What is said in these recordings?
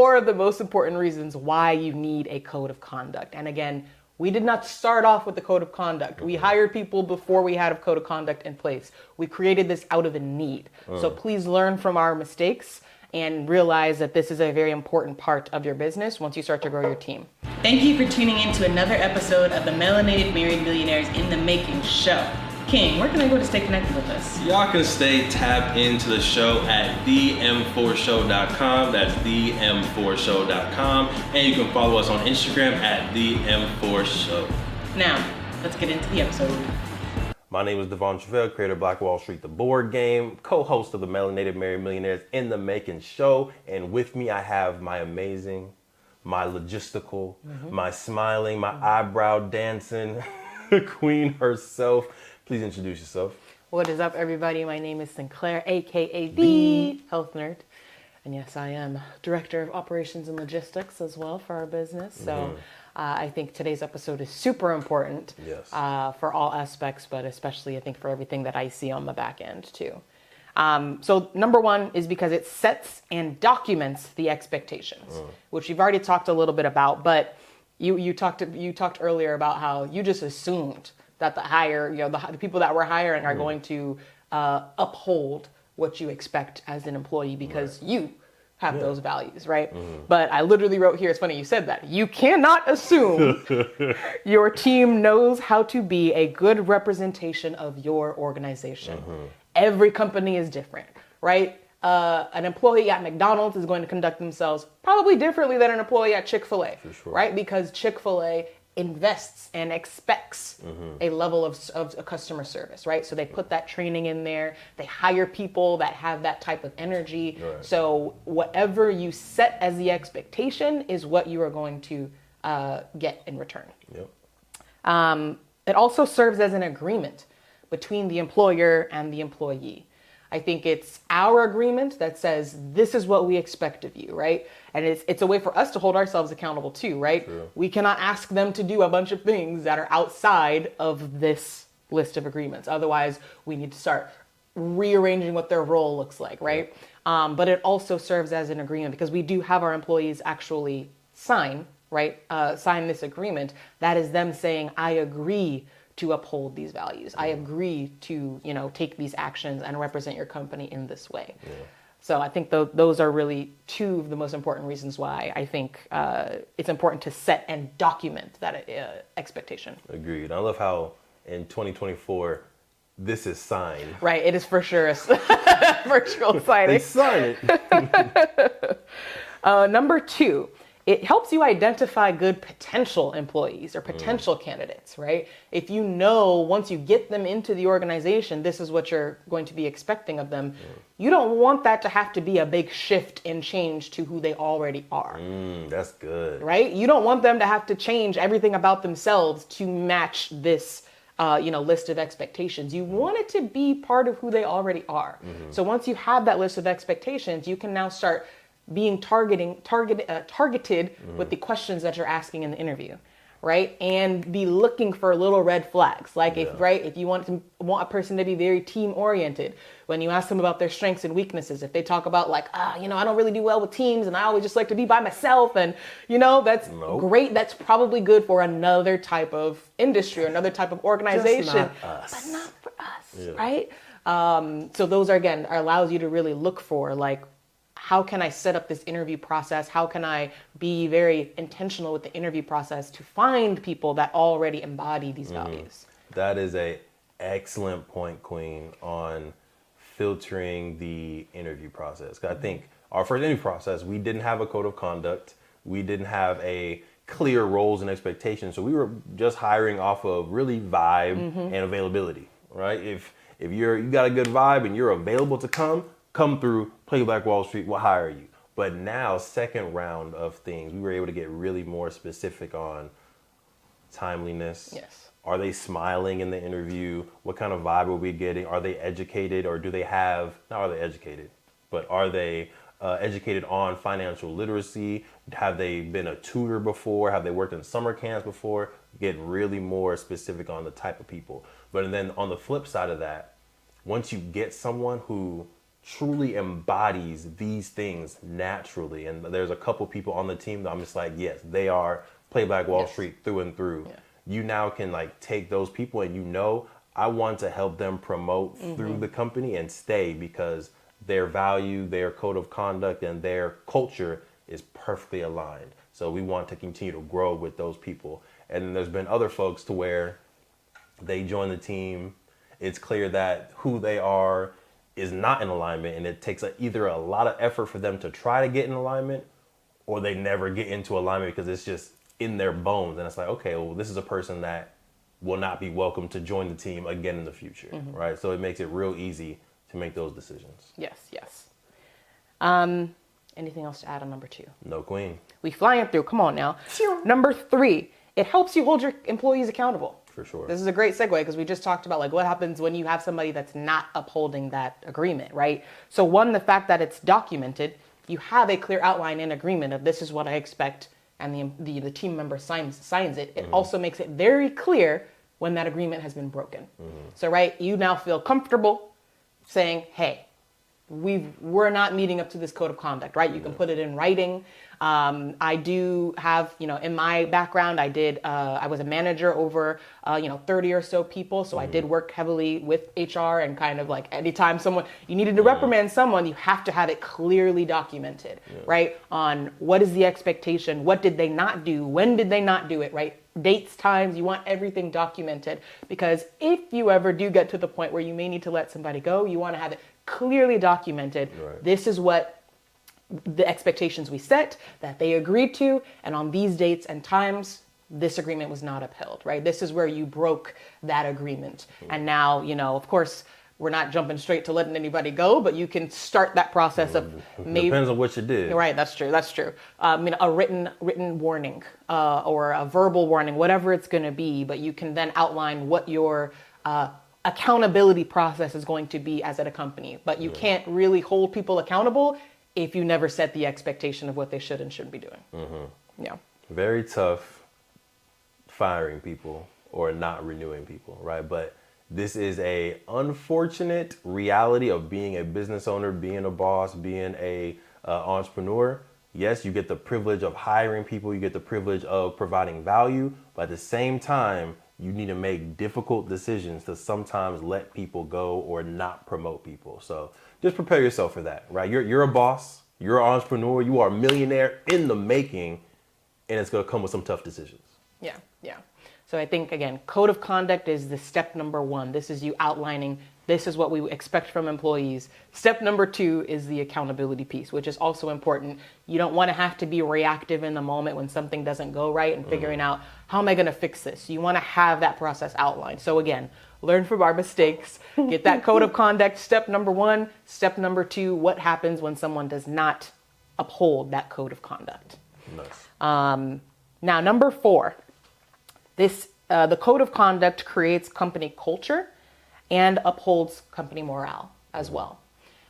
4 of the most important reasons why you need a code of conduct. And again, we did not start off with the code of conduct. We hired people before we had a code of conduct in place. We created this out of a need. So please learn from our mistakes and realize that this is a very important part of your business once you start to grow your team. Thank you for tuning in to another episode of the Melanated Married Millionaires in the Making show. King, where can I go to stay connected with us? Y'all can stay tapped into the show at them4show.com. That's them4show.com. And you can follow us on Instagram at them4show. Now, let's get into the episode. My name is De'Von Truvel, creator of Black Wall Street, the board game, co-host of the Melanated Married Millionaires in the Making show. And with me, I have my amazing, my logistical, my smiling, my eyebrow dancing queen herself. Please introduce yourself. What is up, everybody? My name is Sinclair, aka the Health Nerd. And yes, I am Director of Operations and Logistics as well for our business. So I think today's episode is super important for all aspects, but especially I think for everything that I see on the back end too. So number 1 is because it sets and documents the expectations, which you've already talked a little bit about, but you talked earlier about how you just assumed that the people that we're hiring are going to uphold what you expect as an employee because you have those values, right? But I literally wrote here, it's funny you said that. You cannot assume your team knows how to be a good representation of your organization. Every company is different, right? An employee at McDonald's is going to conduct themselves probably differently than an employee at Chick-fil-A, right? Because Chick-fil-A invests and expects a level of customer service, right? So they put that training in there. They hire people that have that type of energy. Right. So whatever you set as the expectation is what you are going to get in return. It also serves as an agreement between the employer and the employee. I think it's our agreement that says, this is what we expect of you, right? And it's a way for us to hold ourselves accountable too, right? True. We cannot ask them to do a bunch of things that are outside of this list of agreements. Otherwise, we need to start rearranging what their role looks like, right? But it also serves as an agreement because we do have our employees actually sign this agreement. That is them saying, I agree to uphold these values. I agree to, take these actions and represent your company in this way. So I think those are really 2 of the most important reasons why I think it's important to set and document that expectation. Agreed. I love how in 2024, this is signed. Right, it is for sure a virtual signing. They sign it. Number 2. It helps you identify good potential employees or potential candidates, right? If you know once you get them into the organization, this is what you're going to be expecting of them. You don't want that to have to be a big shift and change to who they already are. That's good. Right? You don't want them to have to change everything about themselves to match this list of expectations. You want it to be part of who they already are. So once you have that list of expectations, you can now start being targeted with the questions that you're asking in the interview, right? And be looking for little red flags. Like if you want a person to be very team oriented, when you ask them about their strengths and weaknesses, if they talk about I don't really do well with teams and I always just like to be by myself and that's great. That's probably good for another type of industry or another type of organization, but not for us, right? So those allows you to really look for how can I set up this interview process? How can I be very intentional with the interview process to find people that already embody these values? That is an excellent point, Queen, on filtering the interview process. 'Cause I think our first interview process, we didn't have a code of conduct. We didn't have a clear roles and expectations. So we were just hiring off of really vibe and availability, right? If you got a good vibe and you're available to come through, play Black Wall Street, we'll hire you. But now, second round of things, we were able to get really more specific on timeliness. Yes. Are they smiling in the interview? What kind of vibe are we getting? Are they educated or do they have, not are they educated, but are they educated on financial literacy? Have they been a tutor before? Have they worked in summer camps before? Get really more specific on the type of people. But then on the flip side of that, once you get someone who truly embodies these things naturally. And there's a couple people on the team that I'm just like, yes, they are Play Black Wall Street through and through. Yeah. You now can like take those people and I want to help them promote through the company and stay because their value, their code of conduct, and their culture is perfectly aligned. So we want to continue to grow with those people. And then there's been other folks to where they join the team. It's clear that who they are is not in alignment, and it takes either a lot of effort for them to try to get in alignment, or they never get into alignment because it's just in their bones. And it's like, okay, well, this is a person that will not be welcome to join the team again in the future, right? So it makes it real easy to make those decisions. Yes. Anything else to add on number 2? No, queen. We flying through. Come on now. Number 3, it helps you hold your employees accountable. For sure. This is a great segue because we just talked about like what happens when you have somebody that's not upholding that agreement, right? So one, the fact that it's documented, you have a clear outline in agreement of this is what I expect, and the team member signs it. It also makes it very clear when that agreement has been broken. So right, you now feel comfortable saying, hey, we're not meeting up to this code of conduct, right? You can put it in writing. I do have, in my background, I was a manager over, 30 or so people. So I did work heavily with HR, and kind of like anytime you needed to reprimand someone, you have to have it clearly documented, right? On what is the expectation? What did they not do? When did they not do it, right? Dates, times, you want everything documented, because if you ever do get to the point where you may need to let somebody go, you want to have it clearly documented. Right. This is what the expectations we set, that they agreed to, and on these dates and times, this agreement was not upheld, right? This is where you broke that agreement. And now, of course, we're not jumping straight to letting anybody go, but you can start that process of maybe... Depends on what you did. Right, that's true. A written warning or a verbal warning, whatever it's going to be, but you can then outline what your accountability process is going to be as at a company. But you can't really hold people accountable if you never set the expectation of what they should and shouldn't be doing. Yeah. Very tough firing people or not renewing people, right? But this is a unfortunate reality of being a business owner, being a boss, being a entrepreneur. Yes, you get the privilege of hiring people, you get the privilege of providing value, but at the same time, you need to make difficult decisions to sometimes let people go or not promote people. So just prepare yourself for that, right? You're a boss, you're an entrepreneur, you are a millionaire in the making, and it's going to come with some tough decisions. Yeah. So I think, again, code of conduct is the step number 1. This is you outlining, this is what we expect from employees. Step number 2 is the accountability piece, which is also important. You don't want to have to be reactive in the moment when something doesn't go right and figuring out, how am I going to fix this? You want to have that process outlined. So again, learn from our mistakes, get that code of conduct, step number 1. Step number 2, what happens when someone does not uphold that code of conduct? Nice. Now, number 4. The code of conduct creates company culture and upholds company morale as well.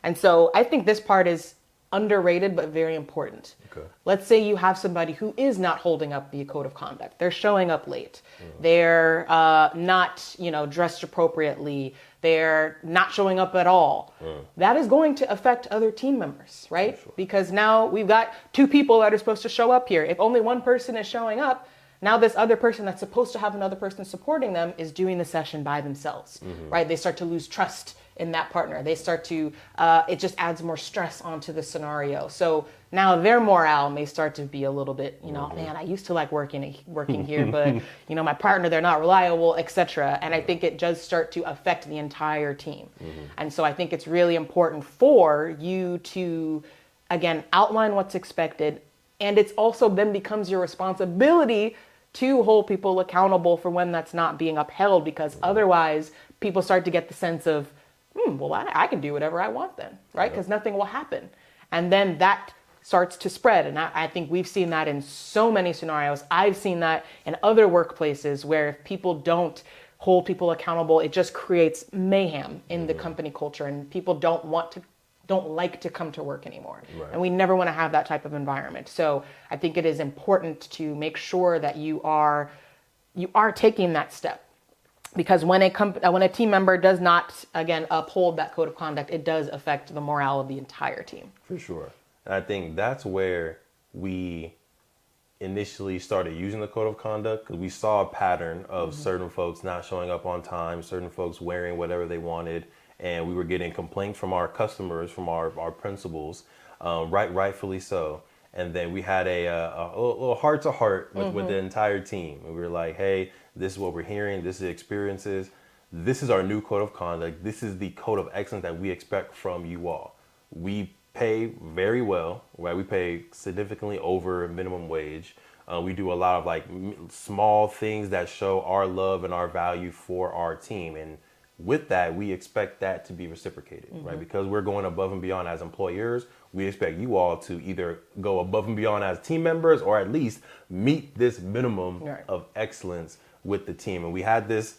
And so I think this part is underrated, but very important. Okay. Let's say you have somebody who is not holding up the code of conduct. They're showing up late. They're not, dressed appropriately. They're not showing up at all. That is going to affect other team members, right? Sure. Because now we've got 2 people that are supposed to show up here. If only one person is showing up, now this other person that's supposed to have another person supporting them is doing the session by themselves, right? They start to lose trust in that partner. They start to, it just adds more stress onto the scenario. So now their morale may start to be a little bit, man, I used to like working here, but my partner, they're not reliable, etc. And I think it does start to affect the entire team. And so I think it's really important for you to, again, outline what's expected. And it's also then becomes your responsibility to hold people accountable for when that's not being upheld, because otherwise people start to get the sense of, well, I can do whatever I want then, right? Because nothing will happen. And then that starts to spread. And I think we've seen that in so many scenarios. I've seen that in other workplaces where if people don't hold people accountable, it just creates mayhem in the company culture, and people don't like to come to work anymore. Right. And we never want to have that type of environment. So I think it is important to make sure that you are taking that step. Because when a team member does not, again, uphold that code of conduct, it does affect the morale of the entire team. For sure. And I think that's where we initially started using the code of conduct, because we saw a pattern of certain folks not showing up on time, certain folks wearing whatever they wanted, and we were getting complaints from our customers, from our principals, rightfully so. And then we had a little heart-to-heart with the entire team. And we were like, hey, this is what we're hearing. This is experiences. This is our new code of conduct. This is the code of excellence that we expect from you all. We pay very well, right? We pay significantly over minimum wage. We do a lot of like small things that show our love and our value for our team. And with that, we expect that to be reciprocated, right? Because we're going above and beyond as employers, we expect you all to either go above and beyond as team members or at least meet this minimum of excellence with the team. And we had this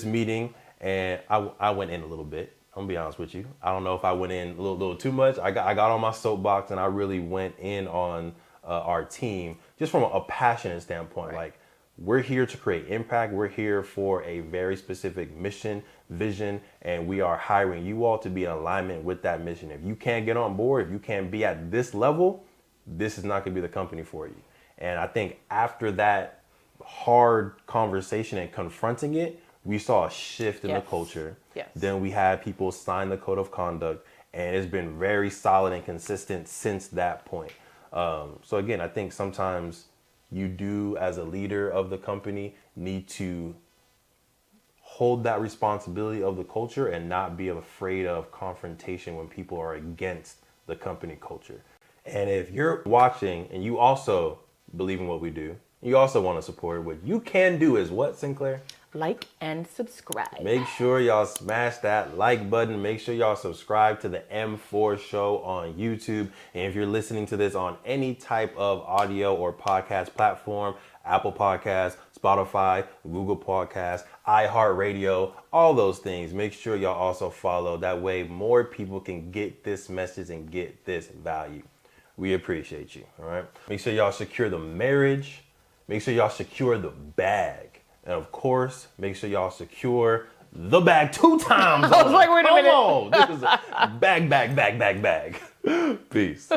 meeting, and I went in a little bit. I'm gonna be honest with you. I don't know if I went in a little too much. I got on my soapbox and I really went in on our team just from a passionate standpoint. Like, we're here to create impact. We're here for a very specific mission, vision, and we are hiring you all to be in alignment with that mission. If you can't get on board, if you can't be at this level, this is not gonna be the company for you. And I think after that hard conversation and confronting it, we saw a shift in the culture. Then we had people sign the code of conduct, and it's been very solid and consistent since that point. So again, I think sometimes you do, as a leader of the company, need to hold that responsibility of the culture and not be afraid of confrontation when people are against the company culture. And if you're watching and you also believe in what we do, you also want to support it, what you can do is what, Sinclair? Like and subscribe. Make sure y'all smash that like button. Make sure y'all subscribe to the M4 Show on YouTube. And if you're listening to this on any type of audio or podcast platform, Apple Podcasts, Spotify, Google Podcasts, iHeartRadio, all those things, make sure y'all also follow. That way more people can get this message and get this value. We appreciate you, all right? Make sure y'all secure the marriage. Make sure y'all secure the bag. And of course, make sure y'all secure the bag 2 times. I was like, wait a minute. Come on. This is a bag. Peace.